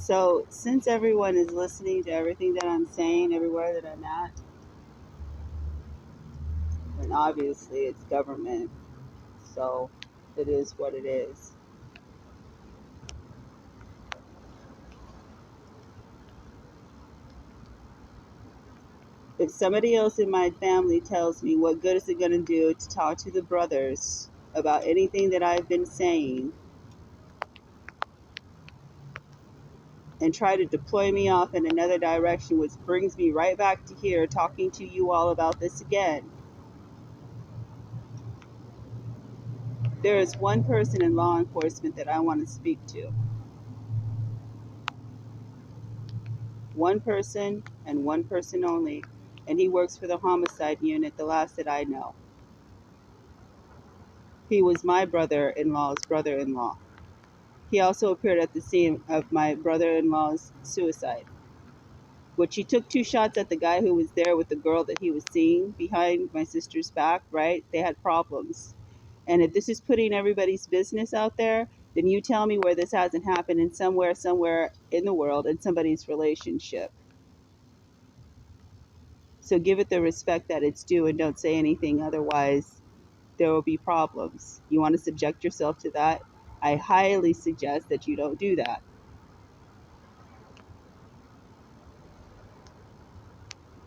So, since everyone is listening to everything that I'm saying everywhere that I'm at, and obviously it's government, so it is what it is. If somebody else in my family tells me what good is it going to do to talk to the brothers about anything that I've been saying and try to deploy me off in another direction, which brings me right back to here talking to you all about this again. There is one person in law enforcement that I want to speak to. One person and one person only, and he works for the homicide unit, the last that I know. He was my brother-in-law's brother-in-law. He also appeared at the scene of my brother-in-law's suicide, which he took 2 shots at the guy who was there with the girl that he was seeing behind my sister's back, right? They had problems. And if this is putting everybody's business out there, then you tell me where this hasn't happened in somewhere in the world in somebody's relationship. So give it the respect that it's due and don't say anything, otherwise there will be problems. You want to subject yourself to that? I highly suggest that you don't do that.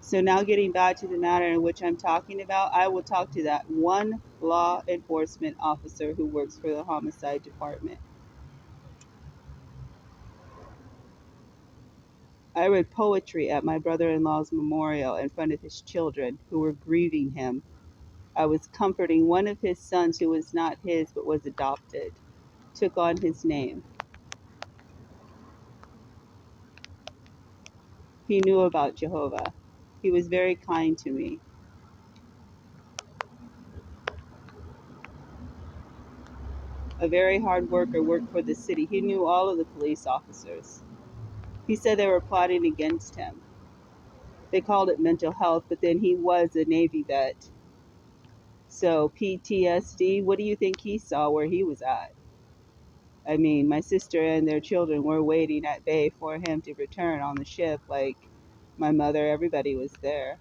So now getting back to the matter in which I'm talking about, I will talk to that one law enforcement officer who works for the homicide department. I read poetry at my brother-in-law's memorial in front of his children who were grieving him. I was comforting one of his sons who was not his but was adopted, took on his name. He knew about Jehovah. He was very kind to me. A very hard worker, worked for the city. He knew all of the police officers. He said they were plotting against him. They called it mental health, but then he was a Navy vet. So PTSD, what do you think he saw where he was at? I mean, my sister and their children were waiting at bay for him to return on the ship. Like my mother, everybody was there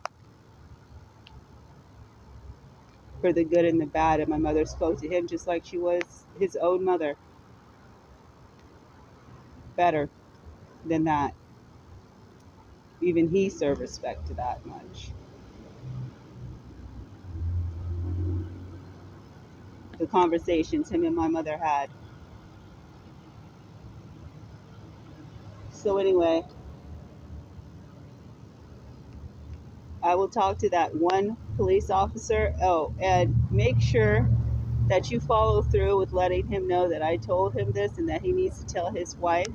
for the good and the bad. And my mother spoke to him just like she was his own mother. Better than that. Even he served respect to that much. The conversations him and my mother had. So anyway, I will talk to that one police officer. Oh, and make sure that you follow through with letting him know that I told him this and that he needs to tell his wife.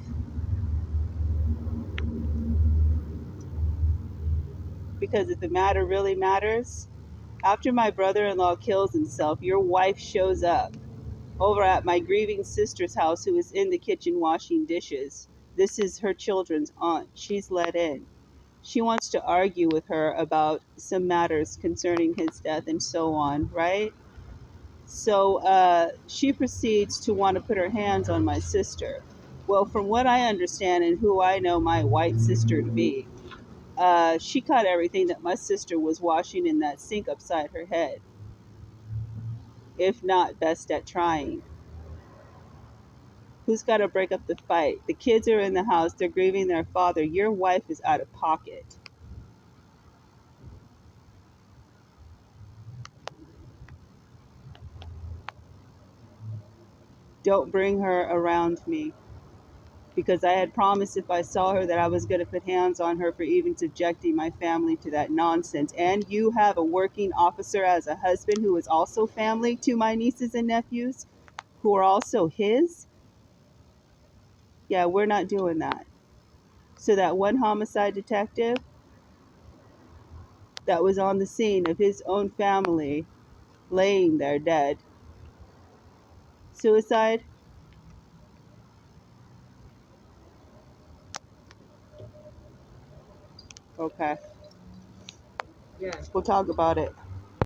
Because if the matter really matters, after my brother-in-law kills himself, your wife shows up over at my grieving sister's house who is in the kitchen washing dishes. This is her children's aunt. She's let in. She wants to argue with her about some matters concerning his death and so on, right? So she proceeds to want to put her hands on my sister. Well, from what I understand and who I know my white sister to be, she caught everything that my sister was washing in that sink upside her head, if not best at trying. Who's got to break up the fight? The kids are in the house. They're grieving their father. Your wife is out of pocket. Don't bring her around me, because I had promised if I saw her that I was going to put hands on her for even subjecting my family to that nonsense. And you have a working officer as a husband who is also family to my nieces and nephews, who are also his. Yeah, we're not doing that. So that one homicide detective that was on the scene of his own family laying there dead. Suicide? Okay. We'll talk about it.